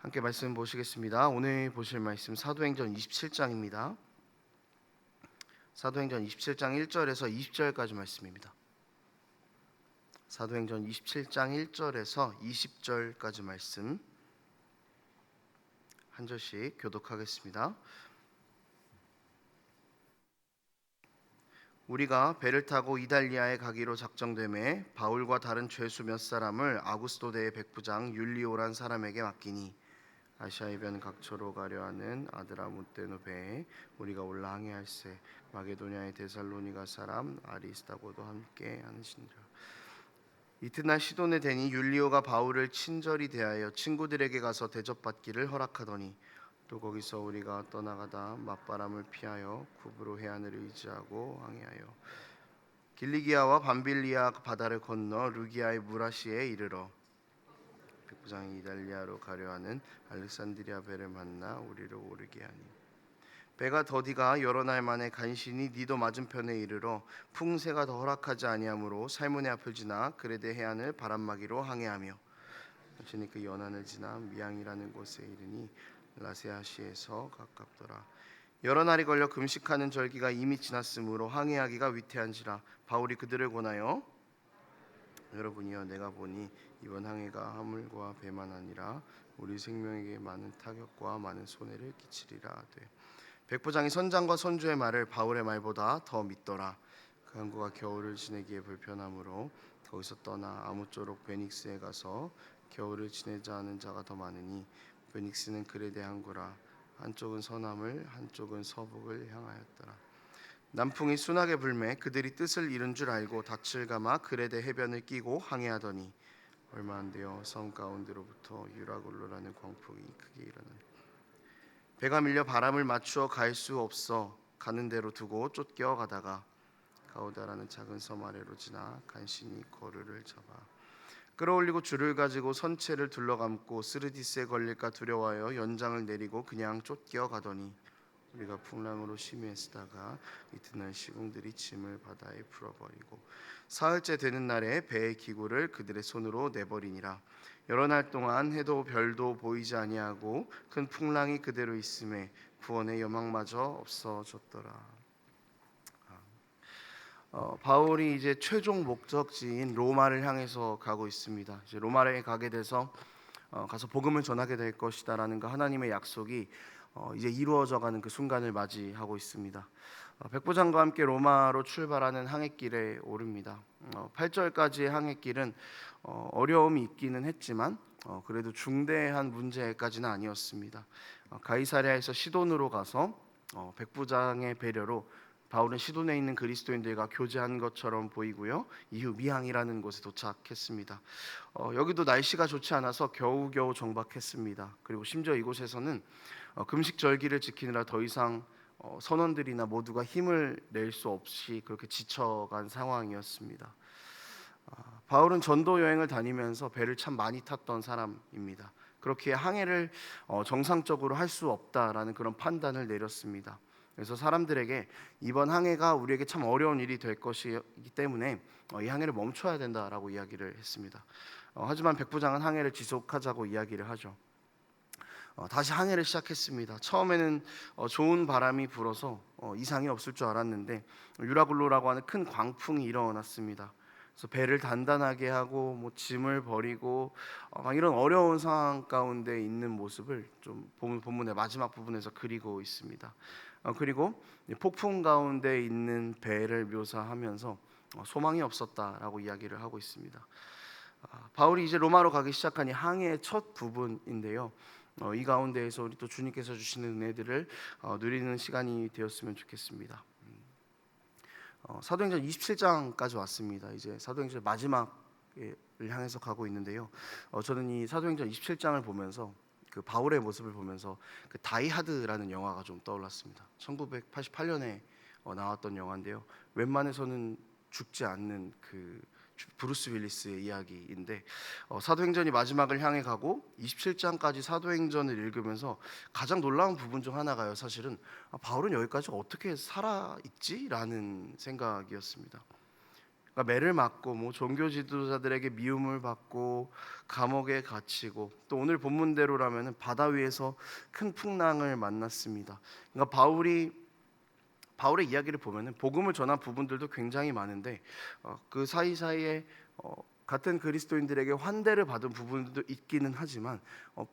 함께 말씀 보시겠습니다. 오늘 보실 말씀 사도행전 27장입니다. 사도행전 27장 1절에서 20절까지 말씀입니다. 사도행전 27장 1절에서 20절까지 말씀 한 절씩 교독하겠습니다. 우리가 배를 타고 이달리아에 가기로 작정되매 바울과 다른 죄수 몇 사람을 아구스도대의 백부장 율리오란 사람에게 맡기니 아시아 해변 각처로 가려 하는 아드라무떼노 배에 우리가 올라 항해할세. 마게도냐의 데살로니가 사람 아리스다고도 함께 하는신지라. 이튿날 시돈에 대니 율리오가 바울을 친절히 대하여 친구들에게 가서 대접받기를 허락하더니 또 거기서 우리가 떠나가다 맞바람을 피하여 쿠브로 해안을 의지하고 항해하여 길리기아와 밤빌리아 바다를 건너 루기아의 무라시에 이르러 백부장이 이달리아로 가려 하는 알렉산드리아 배를 만나 우리를 오르게 하니 배가 더디가 여러 날 만에 간신히 니도 맞은편에 이르러 풍세가 더 허락하지 아니하므로 살문의 앞을 지나 그레데 해안을 바람막이로 항해하며 간신히 그 연안을 지나 미앙이라는 곳에 이르니 라세아시에서 가깝더라. 여러 날이 걸려 금식하는 절기가 이미 지났으므로 항해하기가 위태한지라 바울이 그들을 권하여 여러분이여 내가 보니 이번 항해가 화물과 배만 아니라 우리 생명에게 많은 타격과 많은 손해를 끼치리라 하되 백부장이 선장과 선주의 말을 바울의 말보다 더 믿더라. 그 항구가 겨울을 지내기에 불편하므로 거기서 떠나 아무쪼록 베닉스에 가서 겨울을 지내자 하는 자가 더 많으니 베닉스는 그레데 항구라. 한쪽은 서남을 한쪽은 서북을 향하였더라. 남풍이 순하게 불매 그들이 뜻을 이룬 줄 알고 닻을 감아 그레데 해변을 끼고 항해하더니 얼마 안 되어 섬 가운데로부터 유라굴로라는 광풍이 크게 일어나니 배가 밀려 바람을 맞추어 갈 수 없어 가는 대로 두고 쫓겨 가다가 가우다라는 작은 섬 아래로 지나 간신히 거류를 잡아 끌어올리고 줄을 가지고 선체를 둘러감고 스르디스에 걸릴까 두려워하여 연장을 내리고 그냥 쫓겨 가더니 우리가 풍랑으로 심히 애쓰다가 이튿날 시궁들이 짐을 바다에 풀어버리고 사흘째 되는 날에 배의 기구를 그들의 손으로 내버리니라. 여러 날 동안 해도 별도 보이지 아니하고 큰 풍랑이 그대로 있음에 구원의 여망마저 없어졌더라. 바울이 이제 최종 목적지인 로마를 향해서 가고 있습니다. 이제 로마에 가게 돼서 가서 복음을 전하게 될 것이다라는 그 하나님의 약속이 이제 이루어져가는 그 순간을 맞이하고 있습니다. 백부장과 함께 로마로 출발하는 항해길에 오릅니다. 8절까지의 항해길은 어려움이 있기는 했지만 그래도 중대한 문제까지는 아니었습니다. 가이사랴에서 시돈으로 가서 백부장의 배려로 바울은 시돈에 있는 그리스도인들과 교제한 것처럼 보이고요. 이후 미항이라는 곳에 도착했습니다. 여기도 날씨가 좋지 않아서 겨우겨우 정박했습니다. 그리고 심지어 이곳에서는 금식절기를 지키느라 더 이상 선원들이나 모두가 힘을 낼 수 없이 그렇게 지쳐간 상황이었습니다. 바울은 전도 여행을 다니면서 배를 참 많이 탔던 사람입니다. 그렇게 항해를 정상적으로 할 수 없다라는 그런 판단을 내렸습니다. 그래서 사람들에게 이번 항해가 우리에게 참 어려운 일이 될 것이기 때문에 이 항해를 멈춰야 된다라고 이야기를 했습니다. 하지만 백부장은 항해를 지속하자고 이야기를 하죠. 다시 항해를 시작했습니다. 처음에는 좋은 바람이 불어서 이상이 없을 줄 알았는데 유라굴로라고 하는 큰 광풍이 일어났습니다. 그래서 배를 단단하게 하고 짐을 버리고 이런 어려운 상황 가운데 있는 모습을 좀 본문의 마지막 부분에서 그리고 있습니다. 그리고 폭풍 가운데 있는 배를 묘사하면서 소망이 없었다라고 이야기를 하고 있습니다. 바울이 이제 로마로 가기 시작하니 항해의 첫 부분인데요. 이 가운데에서 우리 또 주님께서 주시는 은혜들을 누리는 시간이 되었으면 좋겠습니다. 사도행전 27장까지 왔습니다. 이제 사도행전 마지막을 향해서 가고 있는데요. 저는 이 사도행전 27장을 보면서 그 바울의 모습을 보면서 그 다이하드라는 영화가 좀 떠올랐습니다. 1988년에 나왔던 영화인데요. 웬만해서는 죽지 않는 그 브루스 윌리스의 이야기인데 사도행전이 마지막을 향해 가고 27장까지 사도행전을 읽으면서 가장 놀라운 부분 중 하나가요. 사실은 바울은 여기까지 어떻게 살아있지? 라는 생각이었습니다. 그러니까 매를 맞고 뭐 종교 지도자들에게 미움을 받고 감옥에 갇히고 또 오늘 본문대로라면 바다 위에서 큰 풍랑을 만났습니다. 그러니까 바울의 이야기를 보면은 복음을 전한 부분들도 굉장히 많은데 그 사이사이에 같은 그리스도인들에게 환대를 받은 부분도 있기는 하지만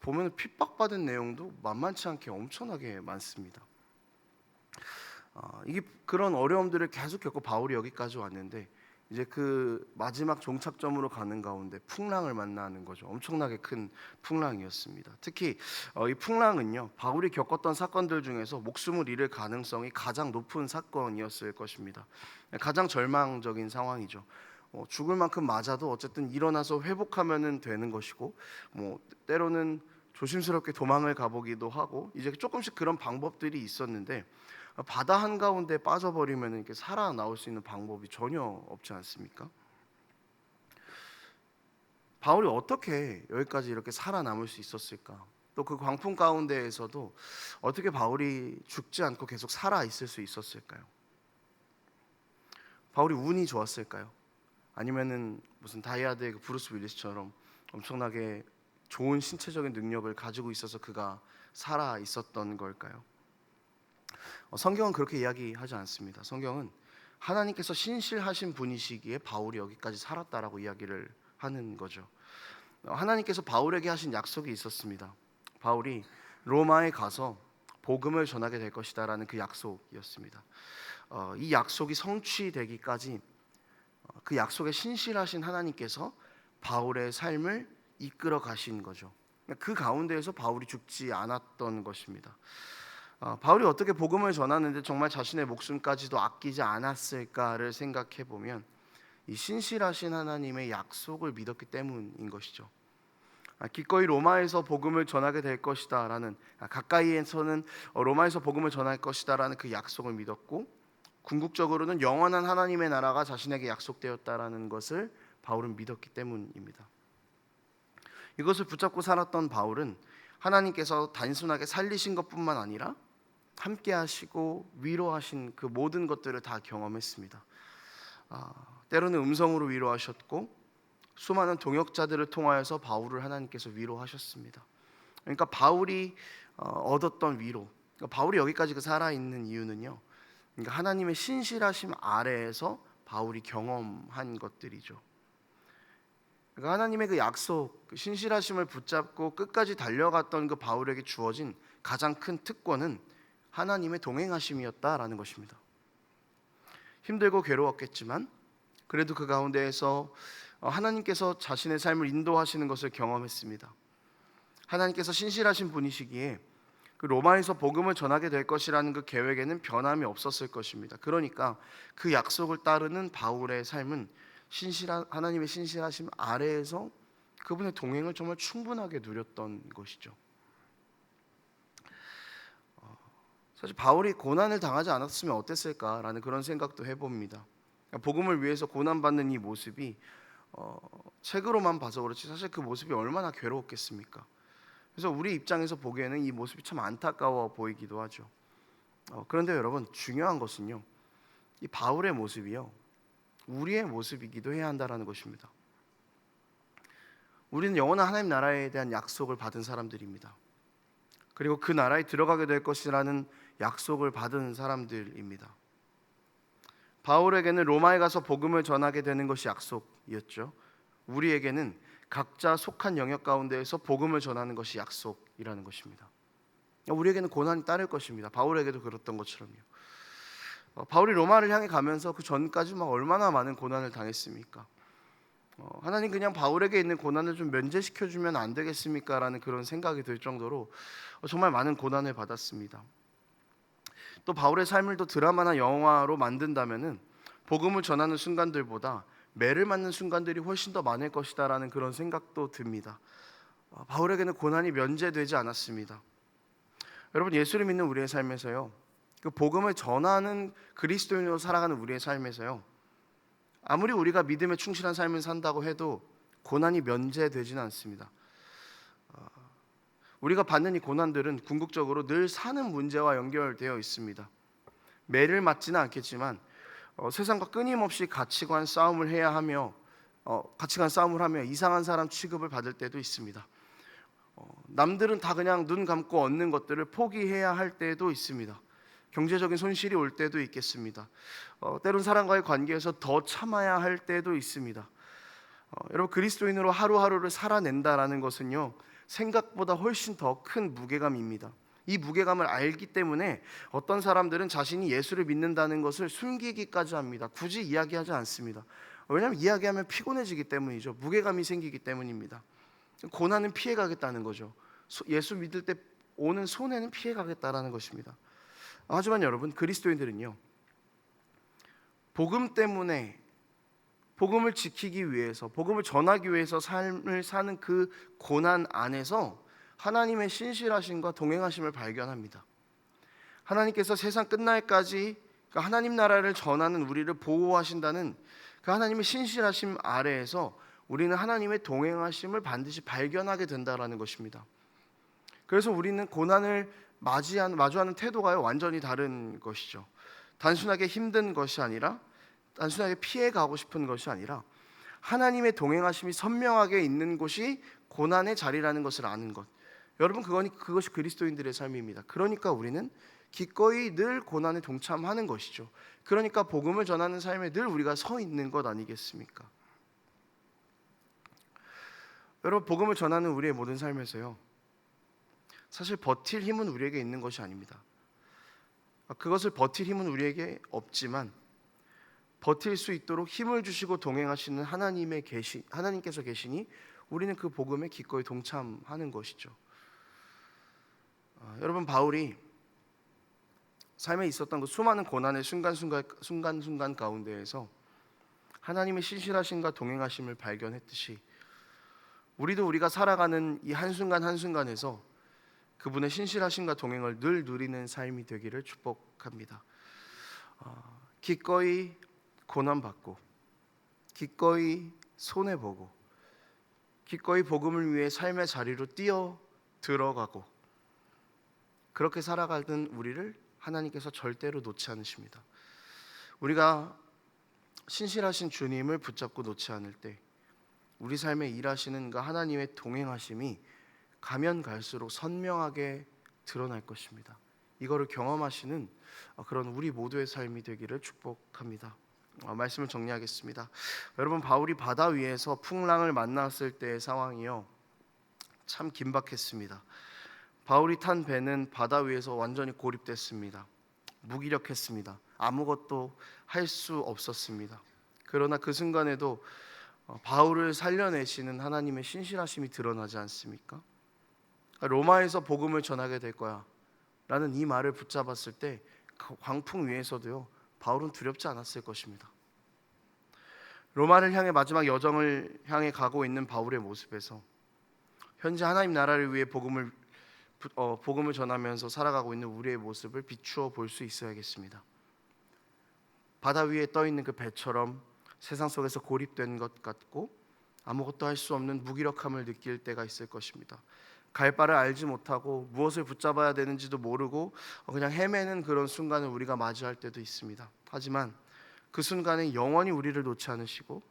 보면 핍박받은 내용도 만만치 않게 엄청나게 많습니다. 이게 그런 어려움들을 계속 겪고 바울이 여기까지 왔는데 이제 그 마지막 종착점으로 가는 가운데 풍랑을 만나는 거죠. 엄청나게 큰 풍랑이었습니다. 특히 이 풍랑은요, 바울이 겪었던 사건들 중에서 목숨을 잃을 가능성이 가장 높은 사건이었을 것입니다. 가장 절망적인 상황이죠. 죽을 만큼 맞아도 어쨌든 일어나서 회복하면은 되는 것이고, 뭐 때로는 조심스럽게 도망을 가보기도 하고 이제 조금씩 그런 방법들이 있었는데 바다 한가운데 빠져버리면 이렇게 살아나올 수 있는 방법이 전혀 없지 않습니까? 바울이 어떻게 여기까지 이렇게 살아남을 수 있었을까? 또 그 광풍 가운데에서도 어떻게 바울이 죽지 않고 계속 살아 있을 수 있었을까요? 바울이 운이 좋았을까요? 아니면은 무슨 다이아드의 그 브루스 윌리스처럼 엄청나게 좋은 신체적인 능력을 가지고 있어서 그가 살아 있었던 걸까요? 성경은 그렇게 이야기하지 않습니다. 성경은 하나님께서 신실하신 분이시기에 바울이 여기까지 살았다라고 이야기를 하는 거죠. 하나님께서 바울에게 하신 약속이 있었습니다. 바울이 로마에 가서 복음을 전하게 될 것이다라는 그 약속이었습니다. 이 약속이 성취되기까지 그 약속에 신실하신 하나님께서 바울의 삶을 이끌어 가신 거죠. 그 가운데에서 바울이 죽지 않았던 것입니다. 바울이 어떻게 복음을 전하는데 정말 자신의 목숨까지도 아끼지 않았을까를 생각해 보면 이 신실하신 하나님의 약속을 믿었기 때문인 것이죠. 기꺼이 로마에서 복음을 전하게 될 것이다라는, 가까이에서는 로마에서 복음을 전할 것이다라는 그 약속을 믿었고, 궁극적으로는 영원한 하나님의 나라가 자신에게 약속되었다라는 것을 바울은 믿었기 때문입니다. 이것을 붙잡고 살았던 바울은 하나님께서 단순하게 살리신 것뿐만 아니라 함께 하시고 위로하신 그 모든 것들을 다 경험했습니다. 때로는 음성으로 위로하셨고 수많은 동역자들을 통하여서 바울을 하나님께서 위로하셨습니다. 그러니까 바울이 얻었던 위로, 그러니까 바울이 여기까지 살아있는 이유는요, 그러니까 하나님의 신실하심 아래에서 바울이 경험한 것들이죠. 그러니까 하나님의 그 약속, 그 신실하심을 붙잡고 끝까지 달려갔던 그 바울에게 주어진 가장 큰 특권은 하나님의 동행하심이었다라는 것입니다. 힘들고 괴로웠겠지만 그래도 그 가운데에서 하나님께서 자신의 삶을 인도하시는 것을 경험했습니다. 하나님께서 신실하신 분이시기에 그 로마에서 복음을 전하게 될 것이라는 그 계획에는 변함이 없었을 것입니다. 그러니까 그 약속을 따르는 바울의 삶은 하나님의 신실하심 아래에서 그분의 동행을 정말 충분하게 누렸던 것이죠. 사실 바울이 고난을 당하지 않았으면 어땠을까라는 그런 생각도 해봅니다. 복음을 위해서 고난받는 이 모습이 책으로만 봐서 그렇지 사실 그 모습이 얼마나 괴로웠겠습니까? 그래서 우리 입장에서 보기에는 이 모습이 참 안타까워 보이기도 하죠. 그런데 여러분, 중요한 것은요, 이 바울의 모습이요, 우리의 모습이기도 해야 한다라는 것입니다. 우리는 영원한 하나님 나라에 대한 약속을 받은 사람들입니다. 그리고 그 나라에 들어가게 될 것이라는 약속을 받은 사람들입니다. 바울에게는 로마에 가서 복음을 전하게 되는 것이 약속이었죠. 우리에게는 각자 속한 영역 가운데에서 복음을 전하는 것이 약속이라는 것입니다. 우리에게는 고난이 따를 것입니다. 바울에게도 그랬던 것처럼요. 바울이 로마를 향해 가면서 그 전까지 막 얼마나 많은 고난을 당했습니까? 하나님 그냥 바울에게 있는 고난을 좀 면제시켜주면 안 되겠습니까? 라는 그런 생각이 들 정도로 정말 많은 고난을 받았습니다. 또 바울의 삶을 또 드라마나 영화로 만든다면은 복음을 전하는 순간들보다 매를 맞는 순간들이 훨씬 더 많을 것이다 라는 그런 생각도 듭니다. 바울에게는 고난이 면제되지 않았습니다. 여러분, 예수를 믿는 우리의 삶에서요, 그 복음을 전하는 그리스도인으로 살아가는 우리의 삶에서요, 아무리 우리가 믿음에 충실한 삶을 산다고 해도 고난이 면제되지는 않습니다. 우리가 받는 이 고난들은 궁극적으로 늘 사는 문제와 연결되어 있습니다. 매를 맞지는 않겠지만 세상과 끊임없이 가치관 싸움을 해야 하며 가치관 싸움을 하며 이상한 사람 취급을 받을 때도 있습니다. 남들은 다 그냥 눈 감고 얻는 것들을 포기해야 할 때도 있습니다. 경제적인 손실이 올 때도 있겠습니다. 때론 사람과의 관계에서 더 참아야 할 때도 있습니다. 여러분, 그리스도인으로 하루하루를 살아낸다라는 것은요, 생각보다 훨씬 더 큰 무게감입니다. 이 무게감을 알기 때문에 어떤 사람들은 자신이 예수를 믿는다는 것을 숨기기까지 합니다. 굳이 이야기하지 않습니다. 왜냐하면 이야기하면 피곤해지기 때문이죠. 무게감이 생기기 때문입니다. 고난은 피해가겠다는 거죠. 예수 믿을 때 오는 손해는 피해가겠다라는 것입니다. 하지만 여러분, 그리스도인들은요, 복음 때문에, 복음을 지키기 위해서, 복음을 전하기 위해서 삶을 사는 그 고난 안에서 하나님의 신실하심과 동행하심을 발견합니다. 하나님께서 세상 끝날까지 하나님 나라를 전하는 우리를 보호하신다는 그 하나님의 신실하심 아래에서 우리는 하나님의 동행하심을 반드시 발견하게 된다라는 것입니다. 그래서 우리는 고난을 마주하는 태도가 완전히 다른 것이죠. 단순하게 힘든 것이 아니라, 단순하게 피해가고 싶은 것이 아니라, 하나님의 동행하심이 선명하게 있는 곳이 고난의 자리라는 것을 아는 것. 여러분, 그것이 그리스도인들의 삶입니다. 그러니까 우리는 기꺼이 늘 고난에 동참하는 것이죠. 그러니까 복음을 전하는 삶에 늘 우리가 서 있는 것 아니겠습니까? 여러분, 복음을 전하는 우리의 모든 삶에서요, 사실 버틸 힘은 우리에게 있는 것이 아닙니다. 그것을 버틸 힘은 우리에게 없지만 버틸 수 있도록 힘을 주시고 동행하시는 하나님께서 계시니 우리는 그 복음에 기꺼이 동참하는 것이죠. 여러분, 바울이 삶에 있었던 그 수많은 고난의 순간순간 가운데에서 하나님의 신실하심과 동행하심을 발견했듯이 우리도 우리가 살아가는 이 한순간 한순간에서 그분의 신실하심과 동행을 늘 누리는 삶이 되기를 축복합니다. 기꺼이 고난받고, 기꺼이 손해보고, 기꺼이 복음을 위해 삶의 자리로 뛰어 들어가고, 그렇게 살아가던 우리를 하나님께서 절대로 놓지 않으십니다. 우리가 신실하신 주님을 붙잡고 놓지 않을 때 우리 삶에 일하시는 그 하나님의 동행하심이 가면 갈수록 선명하게 드러날 것입니다. 이거를 경험하시는 그런 우리 모두의 삶이 되기를 축복합니다. 말씀을 정리하겠습니다. 여러분, 바울이 바다 위에서 풍랑을 만났을 때의 상황이요, 참 긴박했습니다. 바울이 탄 배는 바다 위에서 완전히 고립됐습니다. 무기력했습니다. 아무것도 할 수 없었습니다. 그러나 그 순간에도 바울을 살려내시는 하나님의 신실하심이 드러나지 않습니까? 로마에서 복음을 전하게 될 거야 라는 이 말을 붙잡았을 때 그 광풍 위에서도요, 바울은 두렵지 않았을 것입니다. 로마를 향해 마지막 여정을 향해 가고 있는 바울의 모습에서 현재 하나님 나라를 위해 복음을 전하면서 살아가고 있는 우리의 모습을 비추어 볼 수 있어야겠습니다. 바다 위에 떠 있는 그 배처럼 세상 속에서 고립된 것 같고 아무것도 할 수 없는 무기력함을 느낄 때가 있을 것입니다. 갈 바를 알지 못하고 무엇을 붙잡아야 되는지도 모르고 그냥 헤매는 그런 순간을 우리가 맞이할 때도 있습니다. 하지만 그 순간에 영원히 우리를 놓지 않으시고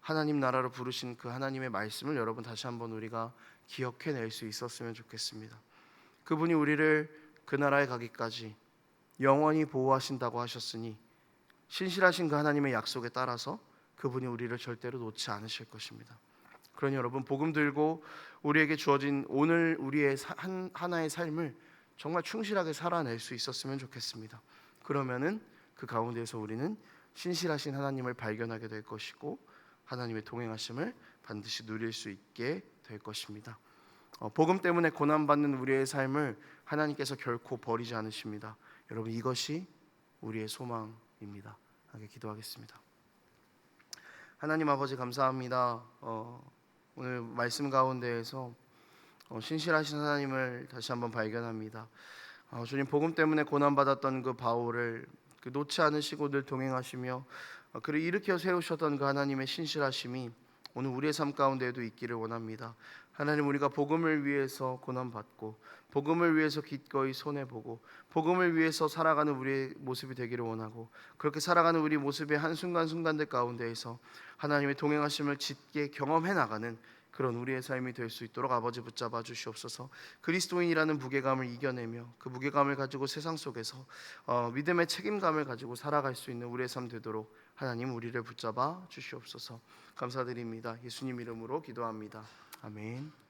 하나님 나라로 부르신 그 하나님의 말씀을 여러분 다시 한번 우리가 기억해낼 수 있었으면 좋겠습니다. 그분이 우리를 그 나라에 가기까지 영원히 보호하신다고 하셨으니 신실하신 그 하나님의 약속에 따라서 그분이 우리를 절대로 놓지 않으실 것입니다. 그러니 여러분, 복음 들고 우리에게 주어진 오늘 우리의 하나의 삶을 정말 충실하게 살아낼 수 있었으면 좋겠습니다. 그러면은 그 가운데에서 우리는 신실하신 하나님을 발견하게 될 것이고 하나님의 동행하심을 반드시 누릴 수 있게 될 것입니다. 복음 때문에 고난받는 우리의 삶을 하나님께서 결코 버리지 않으십니다. 여러분, 이것이 우리의 소망입니다. 하게 기도하겠습니다. 하나님 아버지, 감사합니다. 오늘 말씀 가운데에서 신실하신 하나님을 다시 한번 발견합니다. 주님, 복음 때문에 고난받았던 그 바울을 놓지 않으시고 늘 동행하시며 그를 일으켜 세우셨던 그 하나님의 신실하심이 오늘 우리의 삶 가운데에도 있기를 원합니다. 하나님, 우리가 복음을 위해서 고난받고 복음을 위해서 기꺼이 손해보고 복음을 위해서 살아가는 우리의 모습이 되기를 원하고, 그렇게 살아가는 우리 모습의 한순간순간들 가운데에서 하나님의 동행하심을 짙게 경험해 나가는 그런 우리의 삶이 될 수 있도록 아버지 붙잡아 주시옵소서. 그리스도인이라는 무게감을 이겨내며 그 무게감을 가지고 세상 속에서 믿음의 책임감을 가지고 살아갈 수 있는 우리의 삶 되도록 하나님 우리를 붙잡아 주시옵소서. 감사드립니다. 예수님 이름으로 기도합니다. 아멘.